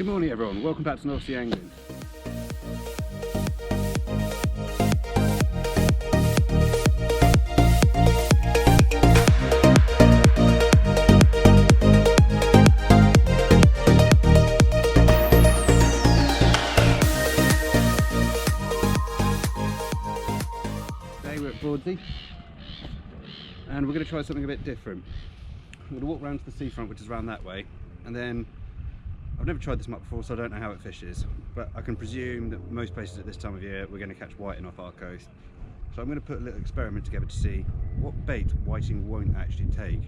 Good morning everyone, welcome back to North Sea Angling. Today we're at Broadsea and we're going to try something a bit different. I'm going to walk round to the seafront, which is around that way, and then I've never tried this much before, so I don't know how it fishes, but I can presume that most places at this time of year we're going to catch whiting off our coast. So I'm going to put a little experiment together to see what bait whiting won't actually take,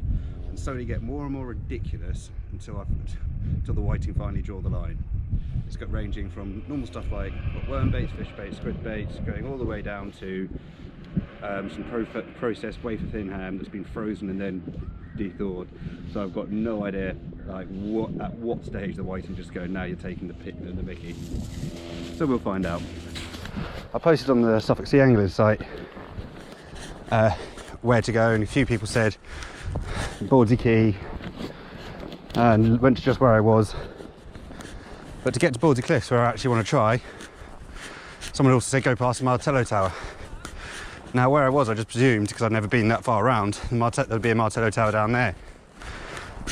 and slowly get more and more ridiculous until the whiting finally draw the line. It's got ranging from normal stuff like worm baits, fish baits, squid baits, going all the way down to some processed wafer thin ham that's been frozen and then de-thawed. So I've got no idea like at what stage the whiting just go, now you're taking the mickey. So we'll find out. I posted on the Suffolk Sea Anglers site where to go, and a few people said Broadsea Quay, and went to just where I was. But to get to Broadsea Cliffs, where I actually want to try, someone also said go past the Martello Tower. Now where I was, I just presumed, because I'd never been that far around, there'd be a Martello Tower down there.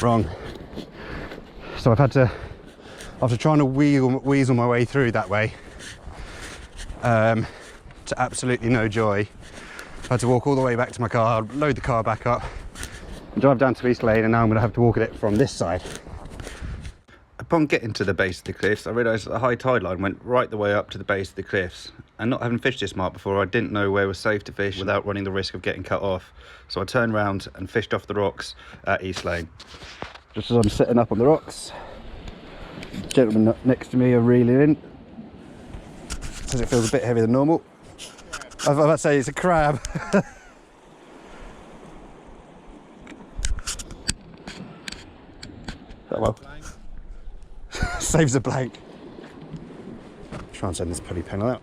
Wrong. So I've had to, after trying to weasel my way through that way, to absolutely no joy, I had to walk all the way back to my car, load the car back up, and drive down to East Lane, and now I'm going to have to walk at it from this side. Upon getting to the base of the cliffs, I realised that the high tide line went right the way up to the base of the cliffs, and not having fished this mark before, I didn't know where was safe to fish without running the risk of getting cut off. So I turned round and fished off the rocks at East Lane. Just as I'm sitting up on the rocks, the gentleman next to me are reeling in. Says it feels a bit heavier than normal. I was about to say it's a crab. Oh well. Saves a blank. Try and send this pulley panel out.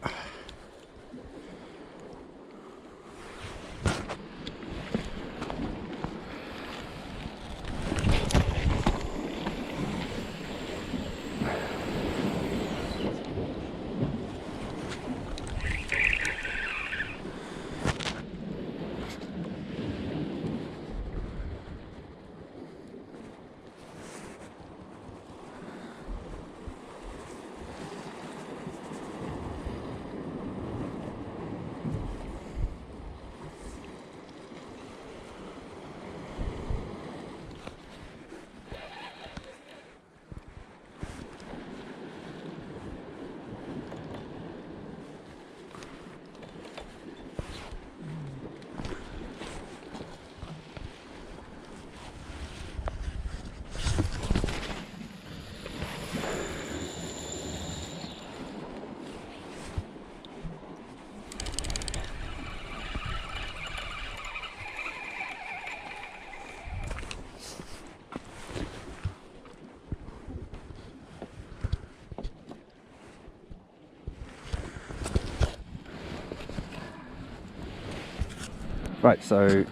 Right, so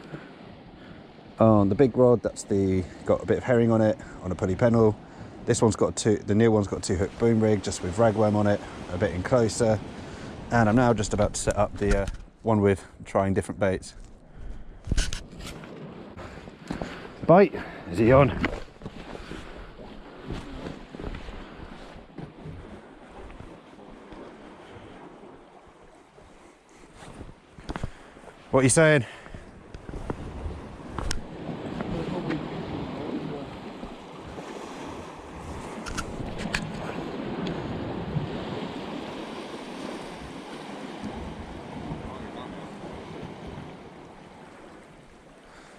on the big rod, that's got a bit of herring on it, on a pulley pennel. This one's got the new one's got a 2-hook boom rig, just with ragworm on it, a bit in closer. And I'm now just about to set up the one with trying different baits. Bite, is he on? What are you saying?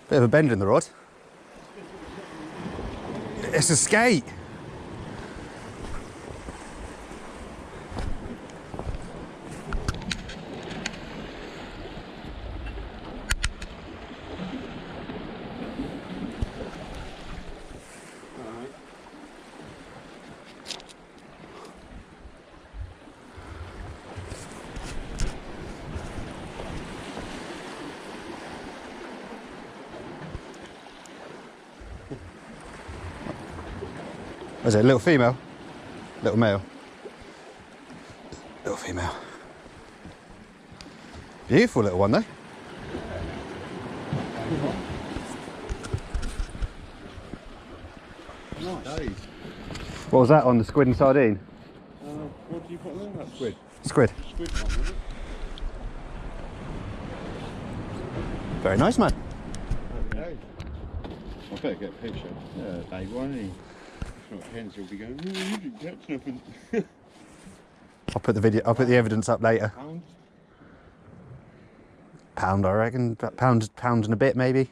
Bit of a bend in the rod. It's a skate. Was it a little female? Little male. Little female. Beautiful little one though. Nice. What was that on the squid and sardine? What do you put on that? Squid. Squid. Squid one, was it? Very nice, man. Happy days. I better get a picture. Yeah, day one. If not, hens will be going, oh, you didn't catch nothing. I'll put the video. I'll put the evidence up later. Pound? Pound, I reckon. About pound and a bit, maybe.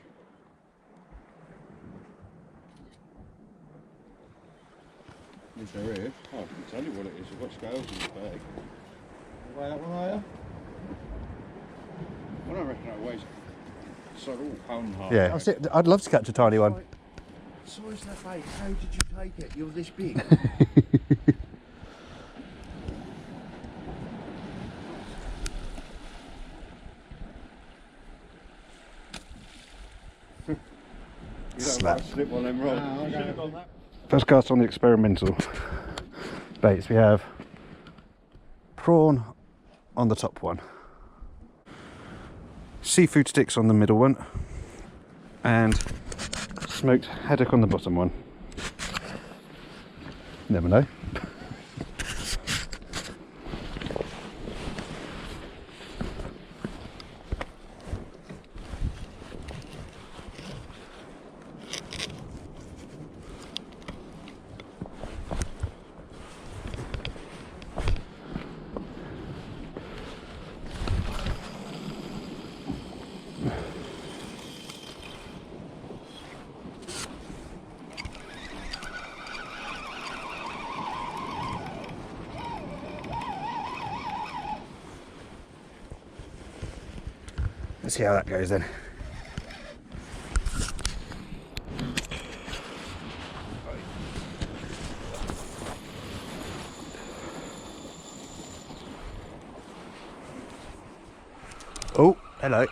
If there is, I can tell you what it is. I've got scales in the bag. Weigh that one higher? Well, I reckon that weighs £1.5 pound. Yeah, I'd love to catch a tiny one. Size that bait, how did you take it? You're this big. You don't Slap. like slip on them rods. No, you should have done that. First cast on the experimental baits. We have prawn on the top one, seafood sticks on the middle one, and smoked haddock on the bottom one. Never know. Let's see how that goes then. Oh, hello.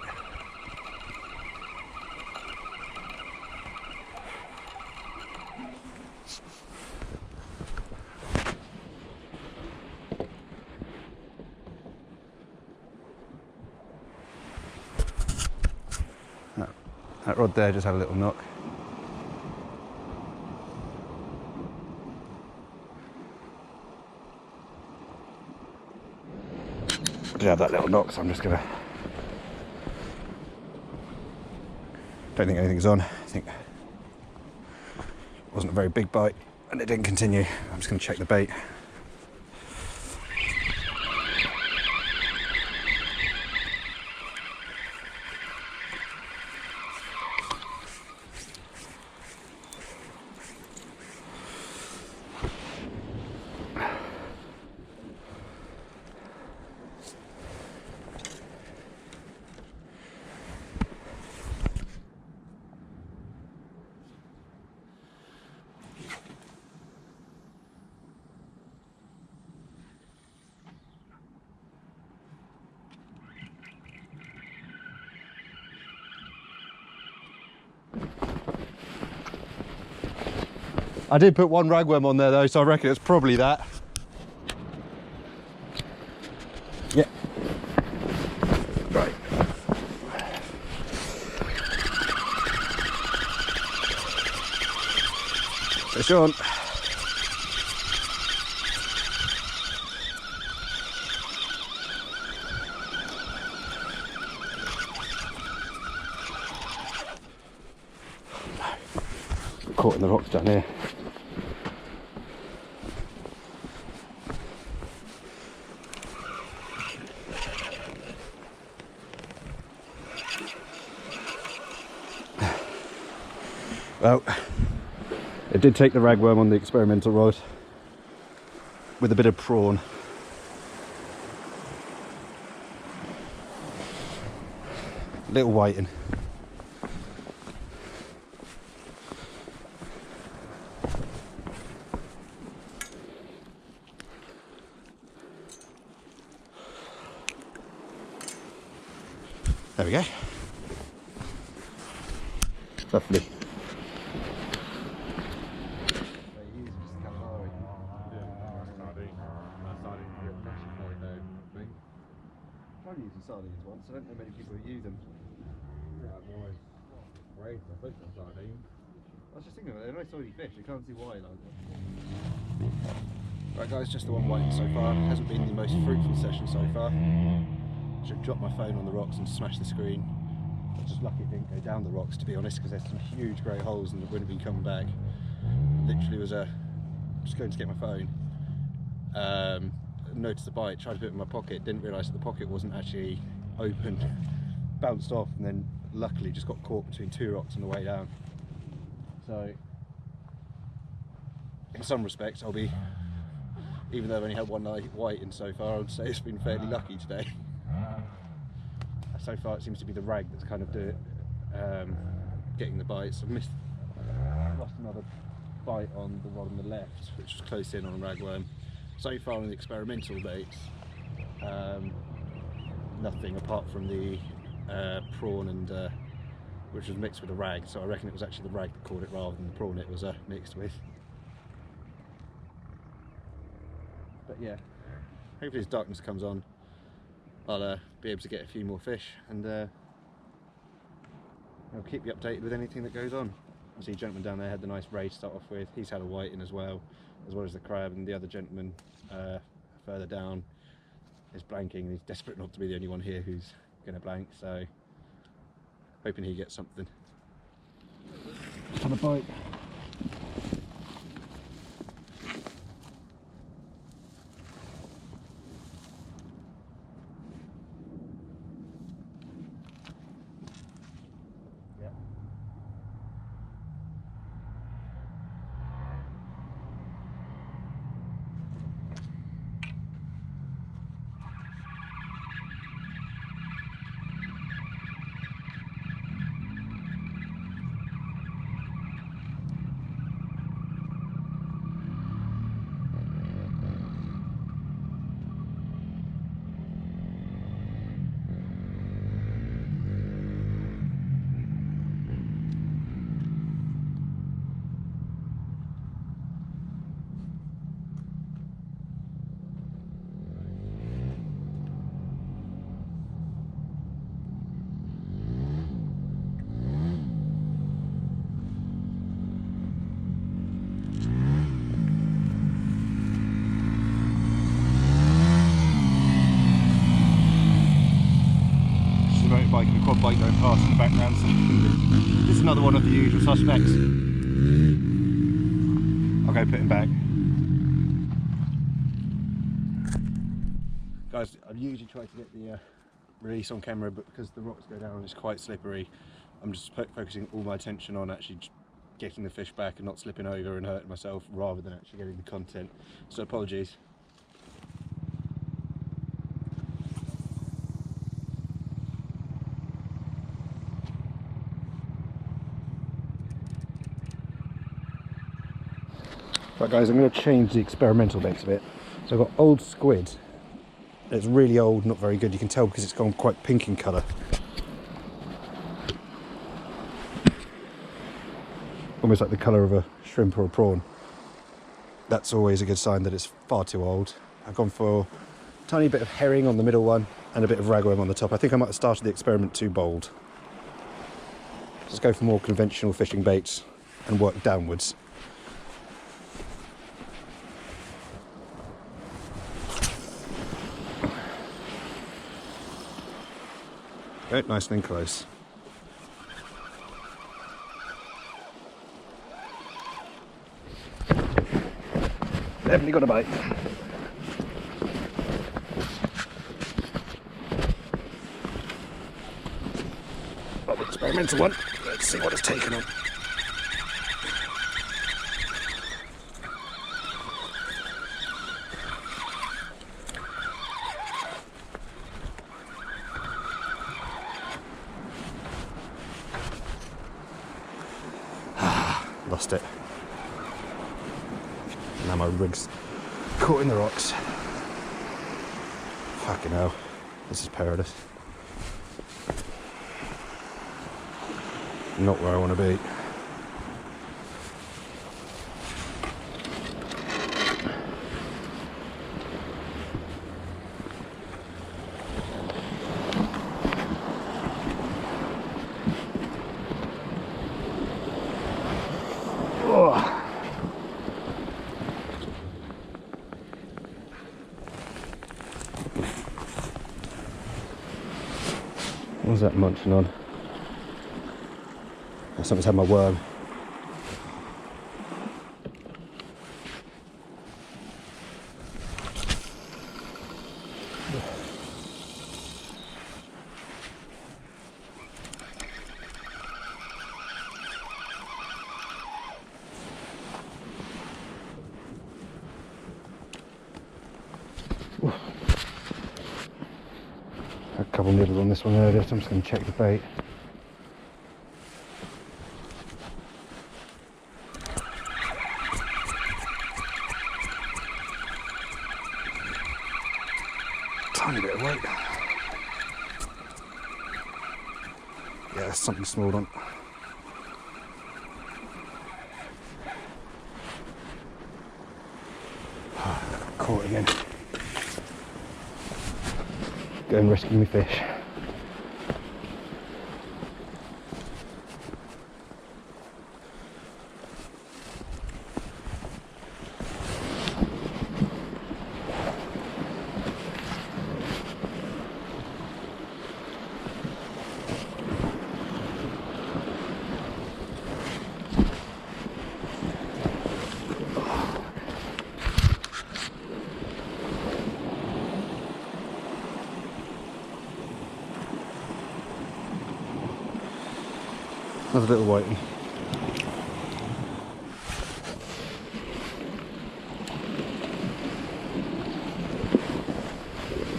That rod there just had a little knock. I did have that little knock, so I'm just gonna... Don't think anything's on. I think it wasn't a very big bite and it didn't continue. I'm just gonna check the bait. I did put one ragworm on there though, so I reckon it's probably that. Yeah. Right. Fish on. Caught in the rocks down here. Well, it did take the ragworm on the experimental rod with a bit of prawn. Little whiting. There we go. Lovely. tried using sardines once. I don't know many people who use them. Yeah, I'm always afraid to fish on sardines. I was just thinking, they're nice oily fish. I can't see why. Like. Right guys, just the one whiting so far. Hasn't been the most fruitful session so far. Should have dropped my phone on the rocks and smashed the screen. I was just lucky it didn't go down the rocks, to be honest, because there's some huge great holes and it wouldn't have been coming back. Literally was just going to get my phone. Noticed the bite, tried to put it in my pocket, didn't realise that the pocket wasn't actually open. Bounced off and then luckily just got caught between two rocks on the way down. So in some respects I'll be, even though I've only had one white in so far, I would say it's been fairly lucky today. So far it seems to be the rag that's kind of getting the bites. I've lost another bite on the rod on the left, which was close in on a ragworm. So far on the experimental baits, nothing apart from the prawn and which was mixed with a rag. So I reckon it was actually the rag that caught it rather than the prawn it was mixed with. But yeah, hopefully as darkness comes on, I'll be able to get a few more fish, and I'll keep you updated with anything that goes on. I see a gentleman down there had the nice ray to start off with. He's had a whiting as well as the crab, and the other gentleman further down is blanking. He's desperate not to be the only one here who's going to blank, so hoping he gets something. Just had a bite. Bike and a quad bike going past in the background, so this is another one of the usual suspects. I'll go put him back. Guys, I usually try to get the release on camera, but because the rocks go down and it's quite slippery, I'm just focusing all my attention on actually getting the fish back and not slipping over and hurting myself, rather than actually getting the content. So apologies. Right guys, I'm going to change the experimental baits a bit. So I've got old squid. It's really old, not very good. You can tell because it's gone quite pink in colour. Almost like the colour of a shrimp or a prawn. That's always a good sign that it's far too old. I've gone for a tiny bit of herring on the middle one and a bit of ragworm on the top. I think I might have started the experiment too bold. Let's go for more conventional fishing baits and work downwards. Okay, nice and close. Definitely got a bite. Got the experimental one. Let's see what it's taken on. Lost it. Now my rig's caught in the rocks. Fucking hell. This is perilous. Not where I want to be. What's that munching on? Oh, something's had my worm. A couple nibbles on this one earlier, so I'm just going to check the bait. Tiny bit of weight. Yeah, there's something small on. Caught again. Go and rescue me fish. Another little whitey.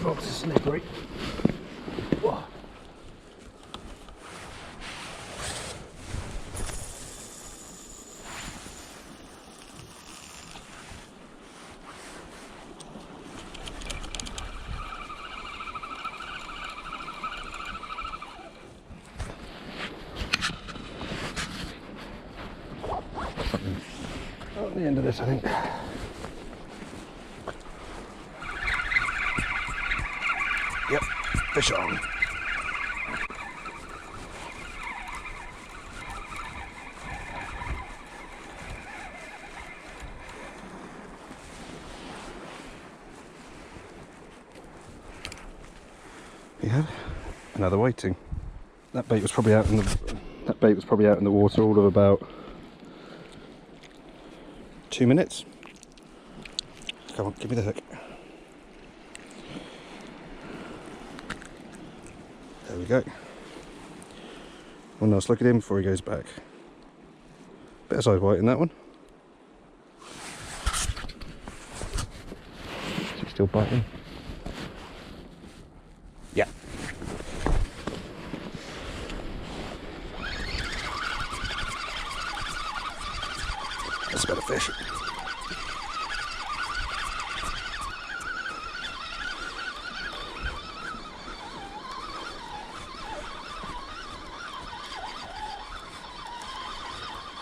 Rocks are slippery. Whoa. At the end of this, I think. Yep, fish on. Yeah, another whiting. That bait was probably out in the water all of about 2 minutes. Come on, give me the hook. There we go. One last look at him before he goes back. Bit of side white in that one. Is he still biting? Yeah. That's a better fish.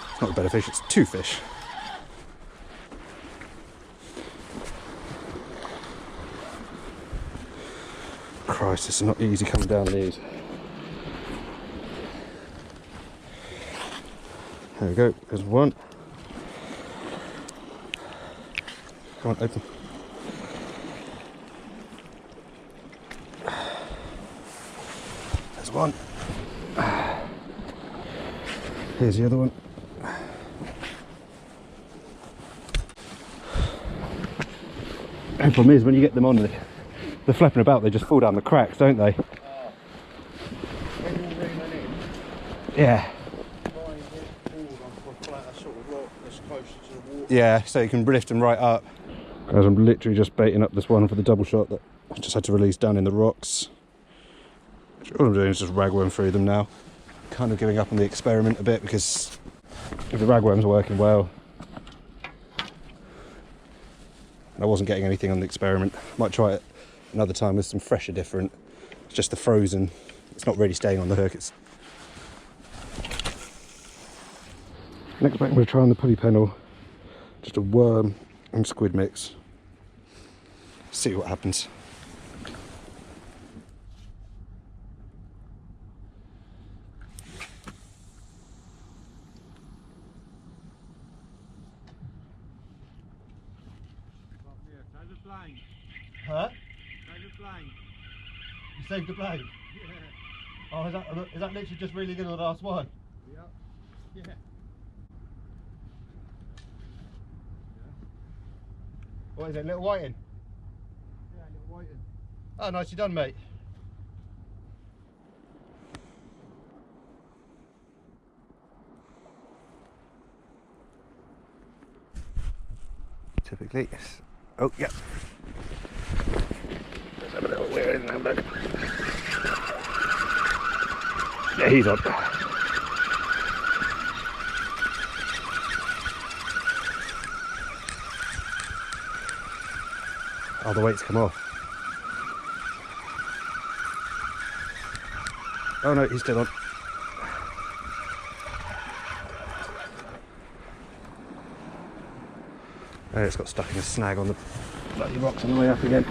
It's not a better fish, it's two fish. Christ, it's not easy coming down these. There we go, there's one. Come on, open. There's one. Here's the other one. The problem is when you get them on, they're flapping about, they just fall down the cracks, don't they? Yeah. Yeah, so you can lift them right up. Guys, I'm literally just baiting up this one for the double shot that I just had to release down in the rocks. All I'm doing is just ragworm through them now. Kind of giving up on the experiment a bit because if the ragworms are working well, I wasn't getting anything on the experiment. Might try it another time with some fresher different. It's just the frozen, it's not really staying on the hook. Next back I'm going to try on the pulley pennel, just a worm and squid mix. See what happens. Huh? Save the plane. You saved the blade? Yeah. Oh, is that literally just really good on the last one? Yep. Yeah. What is it, little whiting? Yeah, little whiting. Oh, nicely done, mate. Typically, yes. Oh, yeah. Let's have a little weir in there, look. Yeah, he's on. Oh, the weight's come off. Oh no, he's still on. Oh, it's got stuck in a snag on the bloody rocks on the way up again.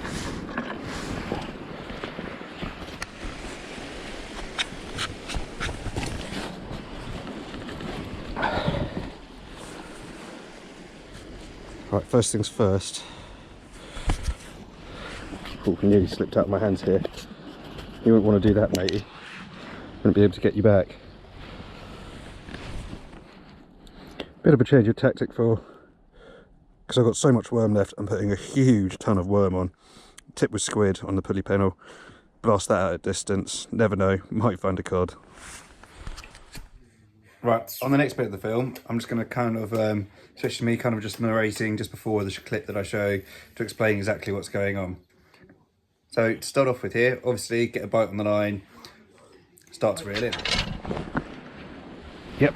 Right, first things first. Oh, nearly slipped out of my hands here. You wouldn't want to do that, matey. Wouldn't be able to get you back. Bit of a change of tactic for, because I've got so much worm left, I'm putting a huge ton of worm on. Tip with squid on the pulley panel. Blast that out at distance. Never know, might find a cod. Right, on the next bit of the film, I'm just going to kind of, especially me kind of just narrating just before the clip that I show to explain exactly what's going on. So to start off with here, obviously get a bite on the line, start to reel in. Yep.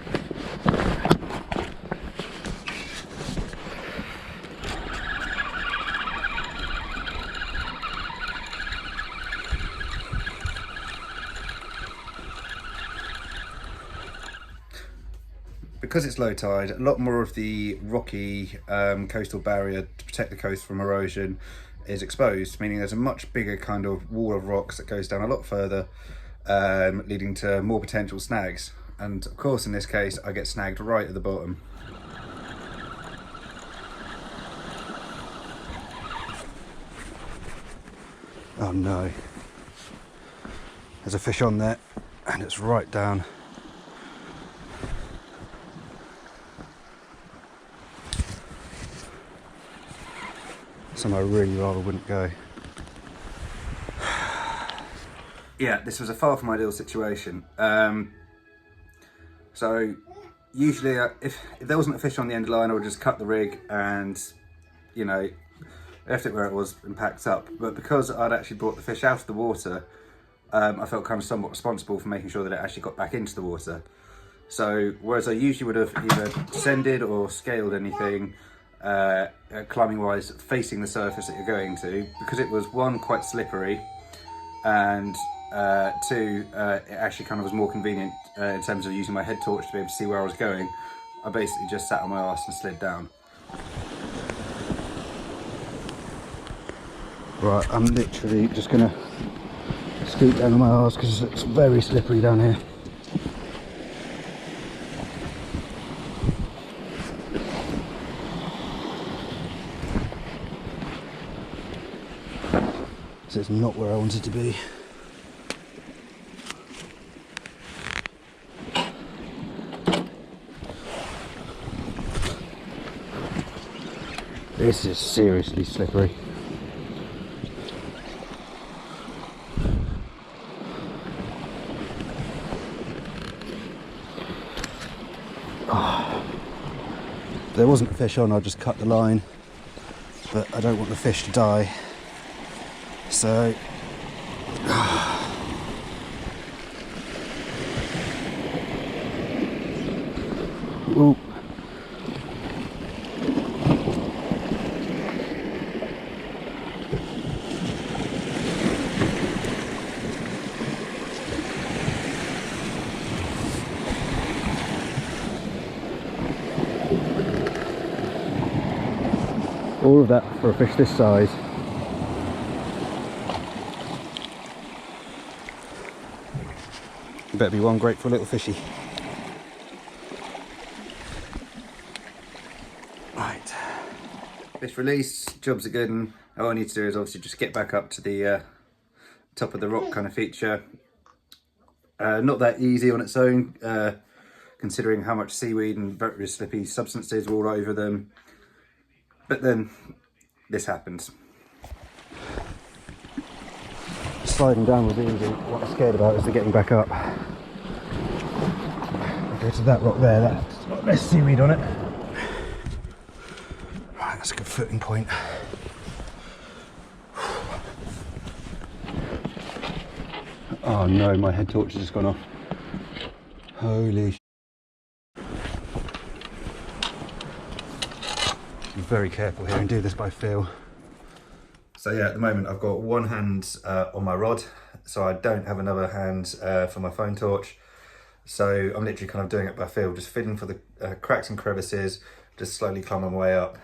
Because it's low tide, a lot more of the rocky coastal barrier to protect the coast from erosion is exposed, meaning there's a much bigger kind of wall of rocks that goes down a lot further, leading to more potential snags. And of course, in this case, I get snagged right at the bottom. Oh no. There's a fish on there, and it's right down. Somewhere I really rather wouldn't go. Yeah, this was a far from ideal situation. So usually if there wasn't a fish on the end of the line, I would just cut the rig and, you know, left it where it was and packed up. But because I'd actually brought the fish out of the water, I felt kind of somewhat responsible for making sure that it actually got back into the water. So whereas I usually would have either descended or scaled anything, climbing wise, facing the surface that you're going to, because it was one, quite slippery, and two, it actually kind of was more convenient in terms of using my head torch to be able to see where I was going. I basically just sat on my arse and slid down. Right, I'm literally just gonna scoot down on my arse because it's very slippery down here. This is not where I wanted to be. This is seriously slippery. If there wasn't a fish on, I'd just cut the line, but I don't want the fish to die. So, ooh. All of that for a fish this size. Better be one grateful little fishy. Right. Fish release, jobs are good, and all I need to do is obviously just get back up to the top of the rock kind of feature. Not that easy on its own, considering how much seaweed and very slippy substances were all over them. But then this happens. Sliding down was easy. What I'm scared about is the getting back up. I go to that rock there, that's got less seaweed on it. Right, that's a good footing point. Oh no, my head torch has just gone off. Holy sh**. Be very careful here and do this by feel. So yeah, at the moment I've got one hand on my rod, so I don't have another hand for my phone torch. So I'm literally kind of doing it by feel, just feeling for the cracks and crevices, just slowly climbing my way up.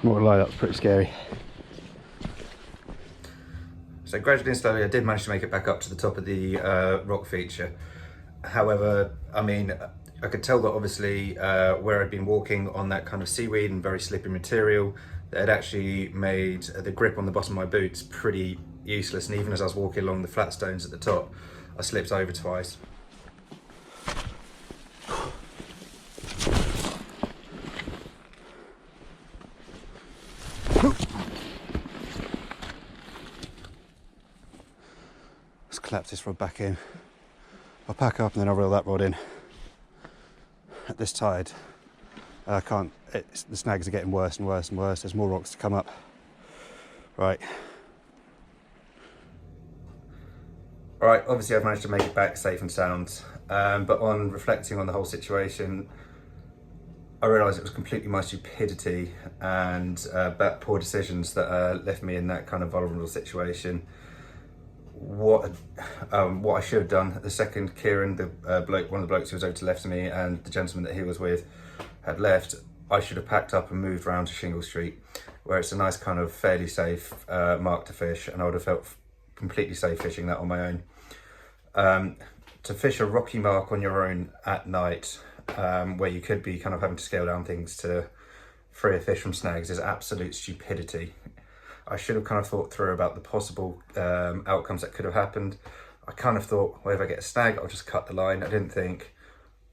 Not gonna lie, that was pretty scary. So gradually and slowly I did manage to make it back up to the top of the rock feature. However, I mean, I could tell that obviously where I'd been walking on that kind of seaweed and very slippery material, that had actually made the grip on the bottom of my boots pretty useless. And even as I was walking along the flat stones at the top, I slipped over twice. Let's collapse this rod back in. I'll pack up and then I'll reel that rod in. At this tide, I can't, the snags are getting worse and worse and worse. There's more rocks to come up. Right. Right, obviously I've managed to make it back safe and sound, but on reflecting on the whole situation, I realised it was completely my stupidity and poor decisions that left me in that kind of vulnerable situation. What I should have done, the second Kieran, the bloke, one of the blokes who was over to the left of me, and the gentleman that he was with had left, I should have packed up and moved around to Shingle Street, where it's a nice kind of fairly safe mark to fish, and I would have felt completely safe fishing that on my own. To fish a rocky mark on your own at night, where you could be kind of having to scale down things to free a fish from snags, is absolute stupidity. I should have kind of thought through about the possible outcomes that could have happened. I kind of thought, well, if I get a snag, I'll just cut the line. I didn't think,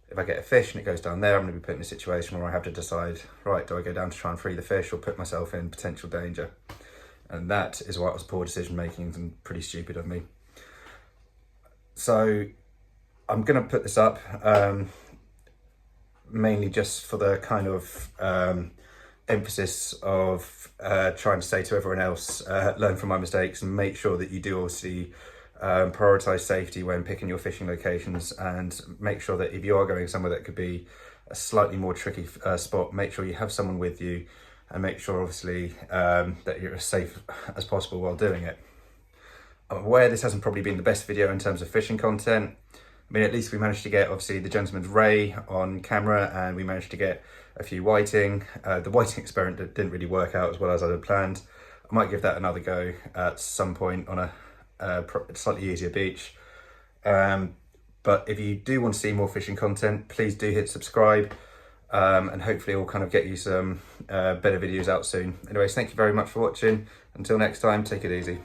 if I get a fish and it goes down there, I'm going to be put in a situation where I have to decide, right, do I go down to try and free the fish or put myself in potential danger? And that is why it was poor decision making and pretty stupid of me. So I'm going to put this up mainly just for the kind of emphasis of trying to say to everyone else, learn from my mistakes and make sure that you do obviously prioritise safety when picking your fishing locations, and make sure that if you are going somewhere that could be a slightly more tricky spot, make sure you have someone with you, and make sure obviously that you're as safe as possible while doing it. I'm aware this hasn't probably been the best video in terms of fishing content. I mean, at least we managed to get obviously the gentleman's ray on camera, and we managed to get a few whiting. The whiting experiment didn't really work out as well as I had planned. I might give that another go at some point on a slightly easier beach. But if you do want to see more fishing content, please do hit subscribe, and hopefully we'll kind of get you some better videos out soon. Anyways, thank you very much for watching. Until next time, take it easy.